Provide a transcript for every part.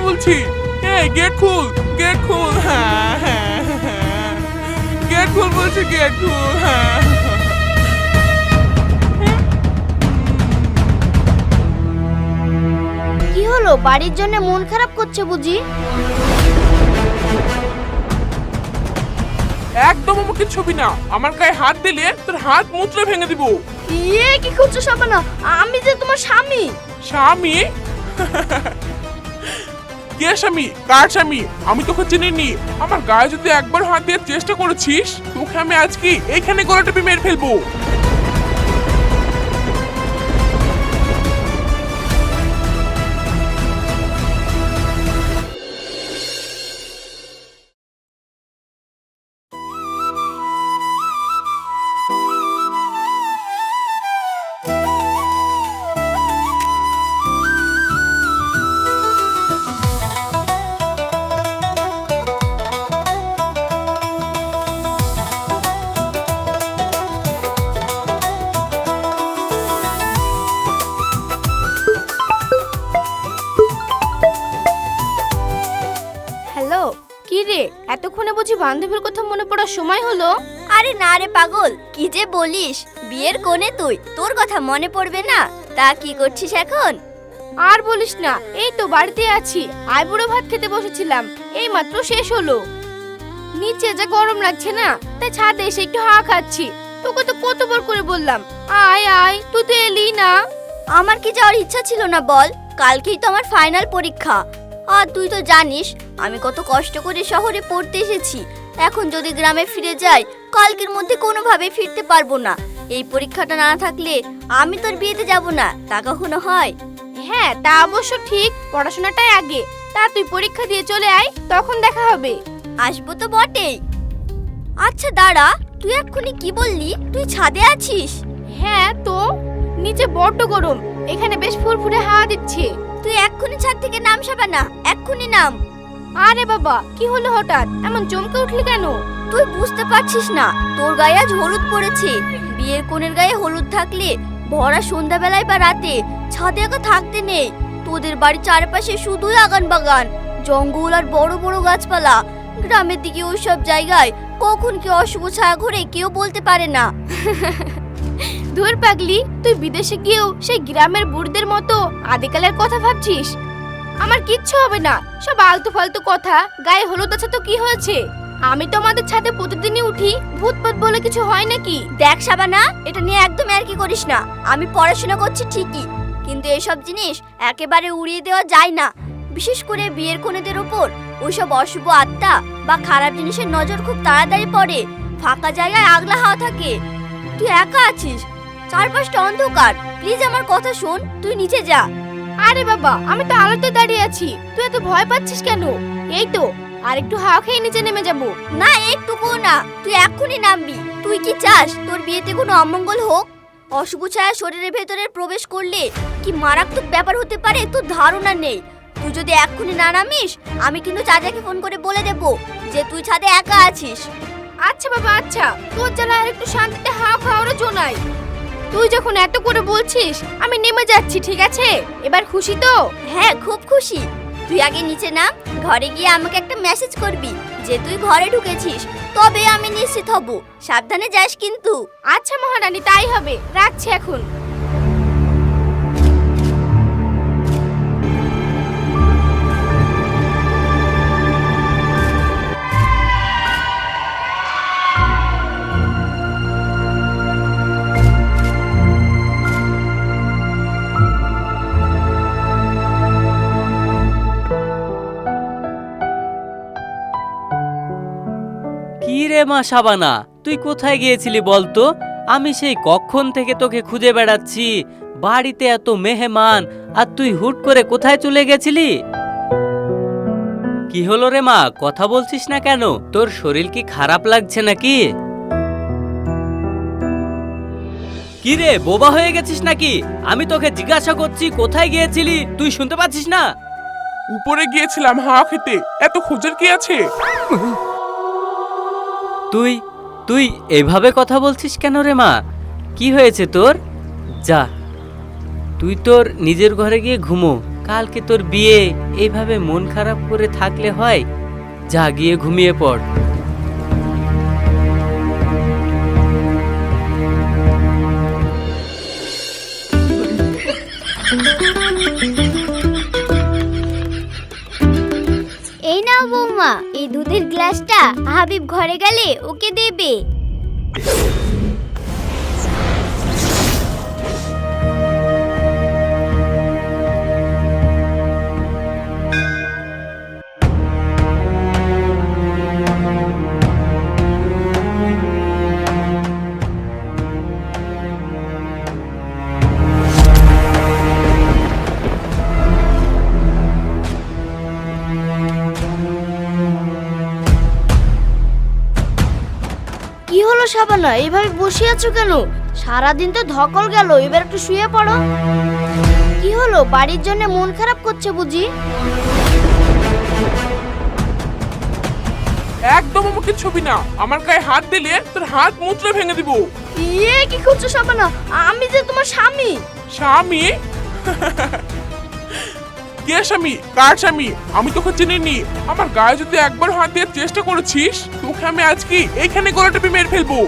বলছি। এই গেট খুল, গেট খুল। হ্যাঁ হ্যাঁ হ্যাঁ, গেট খুল বলছি, গেট খুল। হ্যাঁ কি হলো, বাড়ির জন্য মন খারাপ করছে বুঝি? একদম আমাকে ছবি না, আমার গায়ে হাত দিলে তোর হাত মুচড়ে ভেঙে দিব। ইয়ে কি করছো শাবানা? আমি যে তোমার স্বামী। স্বামী? কে স্বামী? কার স্বামী? আমি তোকে চিনিনি। আমার গায়ে যদি একবার হাত দেওয়ার চেষ্টা করেছিস, তোকে আমি আজকে এইখানে গলা টিপে মেরে ফেলবো। হ্যালো, কি রে, এতক্ষণে বুঝি বান্ধবীর কথা মনে পড়ার সময় হলো? আরে না রে পাগল, কি যে বলিস, বিয়ের কোণে তুই, তোর কথা মনে পড়বে না? তা কি করছিস এখন? আর বলিস না, এই তো বাড়িতে আছি। আইবুড়ো ভাত খেতে বসেছিলাম, এই মাত্র শেষ হলো। নিচে যা গরম লাগছে না, তাই ছাদে এসে একটু হাওয়া খাচ্ছি। তোকে তো কতবার করে বললাম আয় আয়, তুই তো এলি না। আমার কি যাওয়ার ইচ্ছা ছিল না বল? কালকেই তো আমার ফাইনাল পরীক্ষা। আর তুই তো জানিস আমি কত কষ্ট করে শহরে পড়তে এসেছি। এখন যদি গ্রামে ফিরে যাই, কালকের মধ্যে কোনোভাবেই ফিরতে পারবো না। এই পরীক্ষাটা না থাকলে আমি তোর বিয়েতে যাব না, তা কখনো হয়? হ্যাঁ, তা অবশ্য ঠিক, পড়াশোনাটাই আগে। তা তুই পরীক্ষা দিয়ে চলে আয়, তখন দেখা হবে। আসবো তো বটেই। আচ্ছা দাঁড়া, তুই এক্ষুনি কি বললি তুই ছাদে আছিস? হ্যাঁ তো, নিচে বড্ড গরম, এখানে বেশ ফুরফুরে হাওয়া দিচ্ছে। তুই এক্ষুনি ছাদ থেকে নাম শাবানা, এক্ষুনি নাম। আরে বাবা, কি হলো হঠাৎ এমন চমকে উঠলি কেন? তুই বুঝতে পারছিস না, তোর গায়ে আজ হলুদ পড়েছে। বিয়ের কোণের গায়ে হলুদ থাকলে ভরা সন্ধ্যাবেলায় বা রাতে ছাদে একা থাকতে নেই। তোদের বাড়ির চারপাশে শুধুই আগান বাগান, জঙ্গল আর বড় বড় গাছপালা। গ্রামের দিকে ওই সব জায়গায় কখন কি অশুভ ছায়া ঘুরে কেউ বলতে পারে না। ধুর পাগলি, তুই বিদেশে গিয়েও সেই গ্রামের বুড়দের মতো আদিকালের কথা ভাবছিস? আমার কিচ্ছু হবে না, সব আলতু ফালতু কথা। গায়ে হলুদ আছে তো কি হয়েছে? আমি তো আমাদের ছাদে প্রতিদিনই উঠি, ভূতপাত বলে কিছু হয় নাকি? দেখ শাবানা, এটা নিয়ে একদম আর কি করিস না। আমি পড়াশোনা করছি ঠিকই, কিন্তু এসব জিনিস একেবারে উড়িয়ে দেওয়া যায় না। বিশেষ করে বিয়ের কোণেদের উপর ওইসব অশুভ আত্মা বা খারাপ জিনিসের নজর খুব তাড়াতাড়ি পড়ে। ফাঁকা জায়গায় আগলা হাওয়া থাকে। তুই একা আছিস, চারপাশটা অন্ধকার। প্লিজ আমার কথা শোন, তুই নিচে যা। আরে বাবা, আমি তো আলোতে দাঁড়িয়ে আছি, তুই এত ভয় পাচ্ছিস কেন? এই তো আর একটু হাওয়া খেয়ে নিচে নেমে যাব। না একটুকুও না, তুই এক্ষুনি নামবি। তুই কি চাস তোর বিয়েতে কোনো অমঙ্গল হোক? অশুভ ছায়া শরীরের ভেতরে প্রবেশ করলে কি মারাত্মক ব্যাপার হতে পারে তোর ধারণা নেই। তুই যদি এক্ষুনি না নামিস, আমি কিন্তু চাচাকে ফোন করে বলে দেব যে তুই ছাদে একা আছিস। আচ্ছা বাবা, আচ্ছা, তোর জ্বালা আর একটু শান্তিতে হাওয়া খাওয়ারও জো নাই। তুই যখন এত করে বলছিস, আমি নেমে যাচ্ছি, ঠিক আছে? এবার খুশি তো? হ্যাঁ খুব খুশি। তুই আগে নিচে নাম, ঘরে গিয়ে আমাকে একটা মেসেজ করবি যে তুই ঘরে ঢুকেছিস, তবে আমি নিশ্চিত হব। সাবধানে যাস কিন্তু। আচ্ছা মহারানী, তাই হবে, রাখছি এখন। কি রে মা শাবানা, তুই কোথায় গিয়েছিলি বলতো? আমি সেই কখন থেকে তোকে খুঁজে বেড়াচ্ছি। বাড়িতে এত মেহমান, আর তুই হুট করে কোথায় চলে গেছিলি? কি হলো রে মা, কথা বলছিস না কেন? তোর শরীর কি খারাপ লাগছে নাকি? কি রে, বোবা হয়ে গেছিস নাকি? আমি তোকে জিজ্ঞাসা করছি কোথায় গিয়েছিলি, তুই শুনতে পাচ্ছিস না? উপরে গিয়েছিলাম হাওয়া খেতে, এত খোঁজার কি আছে? তুই তুই এভাবে কথা বলছিস কেন রে মা? কি হয়েছে তোর? যা, তুই তোর নিজের ঘরে গিয়ে ঘুমো, কালকে তোর বিয়ে, এইভাবে মন খারাপ করে থাকলে হয়? যা গিয়ে ঘুমিয়ে পড়। এই নাও বৌমা, এই দুধের গ্লাসটা হাবিব ঘরে গেলে ওকে দেবে। কি হলো শাবানা, এইভাবে বসে আছো কেন? সারাদিন তো ধকল গেল, এবার একটু শুয়ে পড়ো। কি হলো, বাড়ির জন্য মন খারাপ করছে বুঝি? একদম আমাকে ছবি না, আমার গায়ে হাত দিলে তোর হাত মুচড়ে ভেঙে দিব। ইয়ে কি করছো শাবানা? আমি যে তোমার স্বামী। স্বামী? কে স্বামী? কার স্বামী? আমি তোকে চিনিনি। আমার গায়ে যদি একবার হাত দেওয়ার চেষ্টা করেছিস, তোকে আমি আজকে এইখানে গলা টিপে মেরে ফেলবো।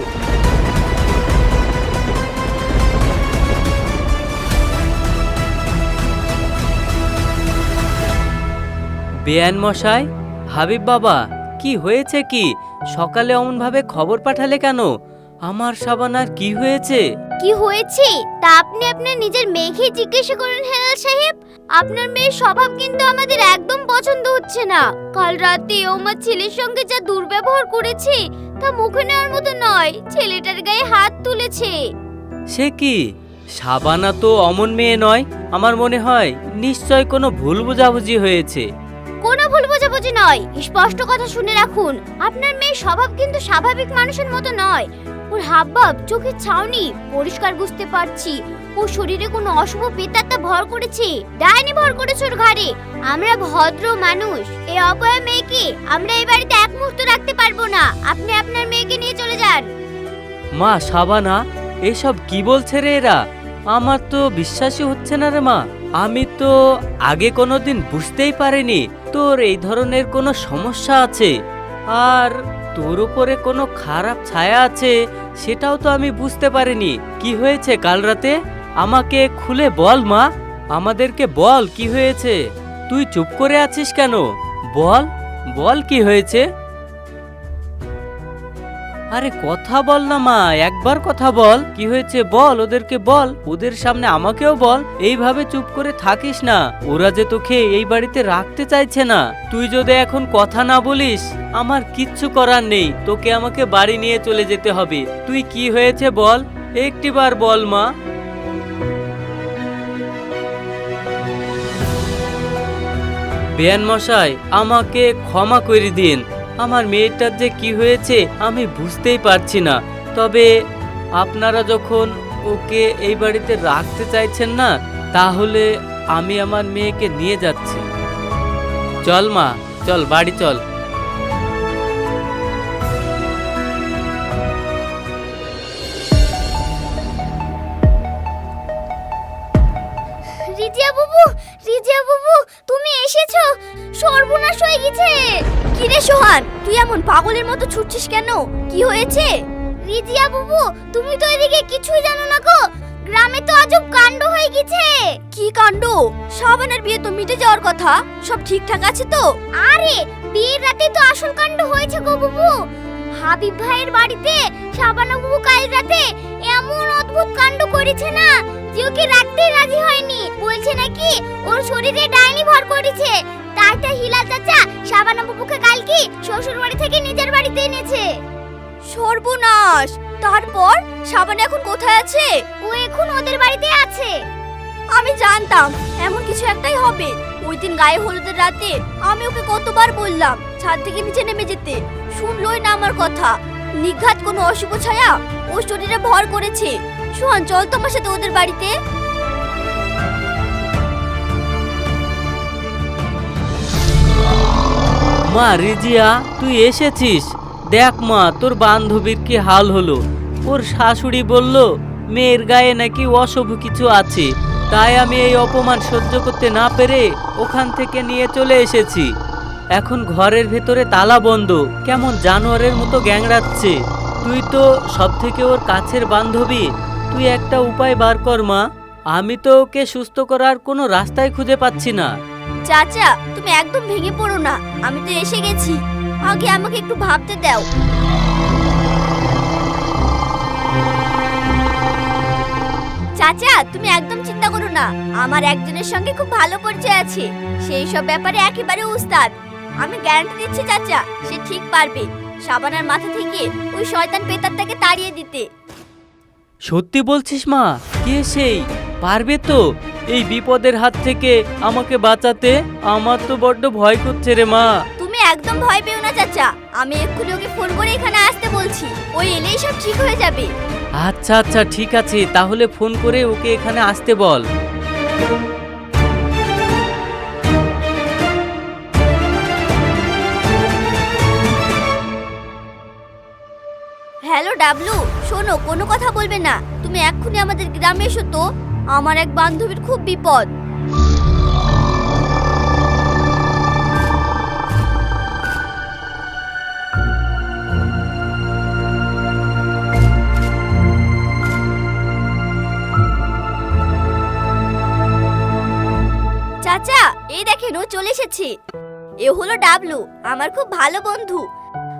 বেয়ান মশাই, হাবিব বাবা, কি হয়েছে? কি সকালে অমন ভাবে খবর পাঠালে কেন? আমার শাবানার কি হয়েছে? কি হয়েছে তা আপনি আপনার নিজের মেয়েকে জিজ্ঞাসা করেন হেলাল সাহেব। আপনার মেয়ের স্বভাব কিন্তু আমাদের একদম পছন্দ হচ্ছে না। কাল রাতে ও আমার ছেলের সঙ্গে যা দুর্ব্যবহার করেছে তা মুখে নেওয়ার মতো নয়। ছেলেটার গায়ে হাত তুলেছে। সে কি? শাবানা তো অমন মেয়ে নয়। আমার মনে হয় নিশ্চয় কোনো ভুল বোঝাবুঝি হয়েছে। কোনো ভুল বোঝাবুঝি নয়, স্পষ্ট কথা শুনে রাখুন। আপনার মেয়ের স্বভাব কিন্তু স্বাভাবিক মানুষের মতো নয়। ওর হাবভাব, চোখের ছাউনি পরিষ্কার বুঝতে পারছি। ও শরীরে কোনো অশুভ পেতাত্তা ভর করেছে, ডাইনি ভর করেছে ওর ঘাড়ে। আমরা ভদ্র মানুষ, এই অপয়া মেয়েকে আমরা এই বাড়িতে এক মুহূর্ত রাখতে পারবো না। আপনি আপনার মেয়েকে নিয়ে চলে যান। মা শাবানা, এসব কি বলছে রে এরা? আমার তো বিশ্বাসই হচ্ছে না রে মা। আমি তো আগে কোনোদিন বুঝতেই পারিনি তোর এই ধরনের কোনো সমস্যা আছে, আর তোর উপরে কোনো খারাপ ছায়া আছে সেটাও তো আমি বুঝতে পারিনি। কি হয়েছে কাল রাতে? আমাকে খুলে বল মা, আমাদেরকে বল কি হয়েছে। তুই চুপ করে আছিস কেন? বল বল কি হয়েছে। আরে কথা বল না মা, একবার কথা বল, কি হয়েছে বল, ওদেরকে বল, ওদের সামনে আমাকেও বল। এইভাবে চুপ করে থাকিস না, ওরা যে তোকে এই বাড়িতে রাখতে চাইছে না। তুই যদি এখন কথা না বলিস আমার কিচ্ছু করার নেই, তোকে আমাকে বাড়ি নিয়ে চলে যেতে হবে। তুই কি হয়েছে বল, একটিবার বল মা। বেয়ান মশাই, আমাকে ক্ষমা করে দিন। আমার মেয়েটার যে কি হয়েছে আমি বুঝতেই পারছি না। তবে আপনারা যখন ওকে এই বাড়িতে রাখতে চাইছেন না, তাহলে আমি আমার মেয়েকে নিয়ে যাচ্ছি। চল মা, চল বাড়ি চল। রিজিয়া বুবু, রিজিয়া বুবু, তুমি এসেছো? সর্বনাশ হয়ে গেছে। কি রে সোহান, তুই এমন পাগলের মতো ছুটছিস কেন? কি হয়েছে? রিজিয়া বুবু, তুমি তো এদিকে কিছুই জানো না গো। গ্রামে তো আজব কাণ্ড হয়ে গেছে। কি কাণ্ড? শাবানার বিয়ে তো মিটে যাওয়ার কথা, সব ঠিকঠাক আছে তো? আরে বিয়ের রাতে তো আসল কাণ্ড হয়েছে গো বুবু। হাবিব ভাইয়ের বাড়িতে শাবানা বুবু কাল রাতে এমন অদ্ভুত কাণ্ড করেছে না যে ওকে রাখতে রাজি হয়নি। বলছে নাকি ওর শরীরে ডাইনি ভর করেছে। তাই হিলাল চাচা শাবানা বুবুকে কালকে শ্বশুর বাড়ি থেকে নিজের বাড়িতে এনেছে। সর্বনাশ! তারপর শাবানা এখন কোথায় আছে? ও এখন ওদের বাড়িতে আছে। আমি জানতাম এমন কিছু একটাই হবে। ওই দিন গায়ে হলুদের রাতে আমি ওকে কতবার বললাম ছাদ থেকে নিচে নেমে যেতে, শুনলই না আমার কথা। নিঘাত কোনো অশুভ ছায়া ও শরীরে ভর করেছে। সোহান, চল তোমার সাথে ওদের বাড়িতে। মা রিজিয়া, তুই এসেছিস? দেখ মা, তোর বান্ধবীর কি হাল হলো। ওর শাশুড়ি বলল মেয়ের গায়ে নাকি অশুভ কিছু আছে, তাই আমি এই অপমান সহ্য করতে না পেরে ওখান থেকে নিয়ে চলে এসেছি। এখন ঘরের ভেতরে তালা বন্ধ, কেমন জানোয়ারের মতো গ্যাংড়াচ্ছে। তুই তো সব থেকে ওর কাছের বান্ধবী, তুই একটা উপায় বার কর মা। আমি তো ওকে সুস্থ করার কোনো রাস্তাই খুঁজে পাচ্ছি না। চাচা, তুমি একদম ভেঙে পড়ো না, আমি তো এসে গেছি। আগে আমাকে একটু ভাবতে দাও। চাচা, তুমি একদম চিন্তা করো না, আমার একজনের সঙ্গে খুব ভালো পরিচয় আছে, সেই সব ব্যাপারে একেবারে উস্তাদ। আমি গ্যারান্টি দিচ্ছি চাচা, সে ঠিক পারবে শাবানার মাথা থেকে ওই শয়তান পেতারটাকে তাড়িয়ে দিতে। সত্যি বলছিস মা? কে সেই? পারবে তো এই বিপদের হাত থেকে আমাকে বাঁচাতে? আমার তো বড্ড ভয় করছে রে মা। তুমি একদম ভয় পেও না চাচা, আমি এক্ষুনি ওকে ফোন করে এখানে আসতে বলছি, ওই এলেই সব ঠিক হয়ে যাবে। আচ্ছা আচ্ছা ঠিক আছে, তাহলে ফোন করে ওকে এখানে আসতে বল। হ্যালো ডাবলু, শোনো, কোনো কথা বলবে না, তুমি এক্ষুনি আমাদের গ্রামে এসো তো, আমার এক বান্ধবীর খুব বিপদ। চাচা, এই দেখেন ও চলে এসেছে। এ হলো ডাবলু, আমার খুব ভালো বন্ধু।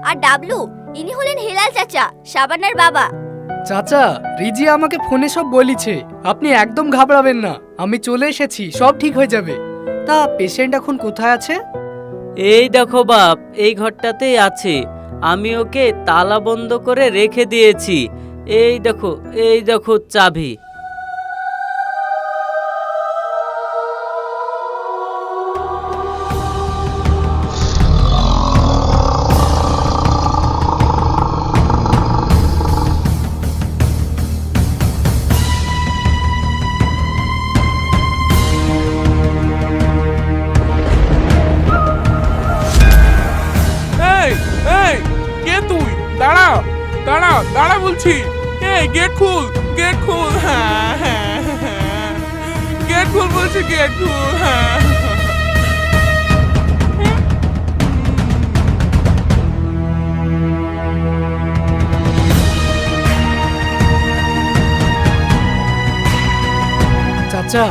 আর ডাবলু, ইনি হলেন হেলাল চাচা, শাবানার বাবা। চাচা, রিজি আমাকে ফোনে সব বলিছে, আপনি একদম ঘাবড়াবেন না, আমি চলে এসেছি, সব ঠিক হয়ে যাবে। তা পেশেন্ট এখন কোথায় আছে? এই দেখো বাপ, এই ঘরটাতেই আছে। আমি ওকে তালা বন্ধ করে রেখে দিয়েছি। এই দেখো, এই দেখো চাবি। এই এই কে তুই? দাঁড়া দাঁড়া দাঁড়া বলছি। এই গেট খুল, গেট খুল। গেট খুল বলছি, গেট খুল। চাচা,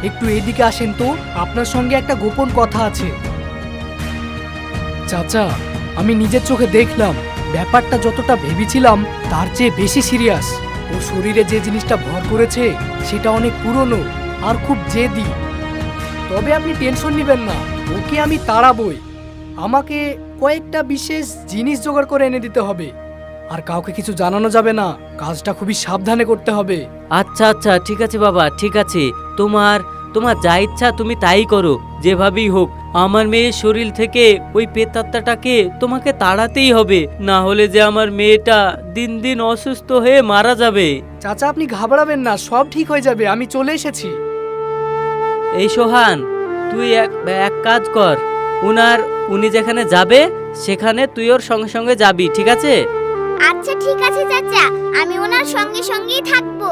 একটু এদিকে আসেন তো, আপনার সঙ্গে একটা গোপন কথা আছে। চাচা, আমি নিজের চোখে দেখলাম, ব্যাপারটা যতটা ভেবেছিলাম তার চেয়ে বেশি সিরিয়াস। ওর শরীরে যে জিনিসটা ভর করেছে সেটা অনেক পুরনো আর খুব জেদি। তবে আপনি টেনশন নেবেন না, ওকে আমি তাড়াবই। আমাকে কয়েকটা বিশেষ জিনিস জোগাড় করে এনে দিতে হবে, আর কাউকে কিছু জানানো যাবে না, কাজটা খুবই সাবধানে করতে হবে। আচ্ছা আচ্ছা ঠিক আছে বাবা, ঠিক আছে। তোমার তোমার যা ইচ্ছা তুমি তাই করো, যেভাবেই হোক আমার মেয়ের শরীর থেকে ওই পেতাত্তাটাকে তোমাকে তাড়াতেই হবে, না হলে যে আমার মেয়েটা দিন দিন অসুস্থ হয়ে মারা যাবে। চাচা, আপনি ঘাবড়াবেন না, সব ঠিক হয়ে যাবে, আমি চলে এসেছি। এই সোহান, তুই এক কাজ কর, উনি যেখানে যাবে সেখানে তুই ওর সঙ্গে সঙ্গে যাবি, ঠিক আছে? আচ্ছা ঠিক আছে চাচা, আমি ওনার সঙ্গে সঙ্গেই থাকবো।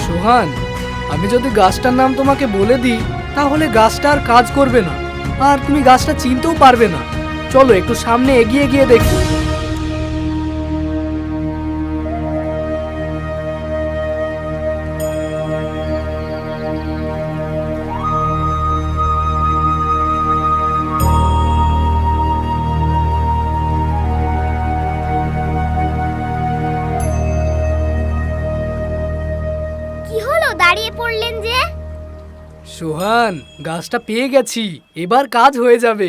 সোহান, আমি যদি গাছটার নাম তোমাকে বলে দিই তাহলে গাছটা আর কাজ করবে না, আর তুমি গাছটা চিনতেও পারবে না। চলো একটু সামনে এগিয়ে গিয়ে দেখি। দাঁড়িয়ে পড়লেন যে? সোহান, গাছটা পেয়ে গেছি, এবার কাজ হয়ে যাবে।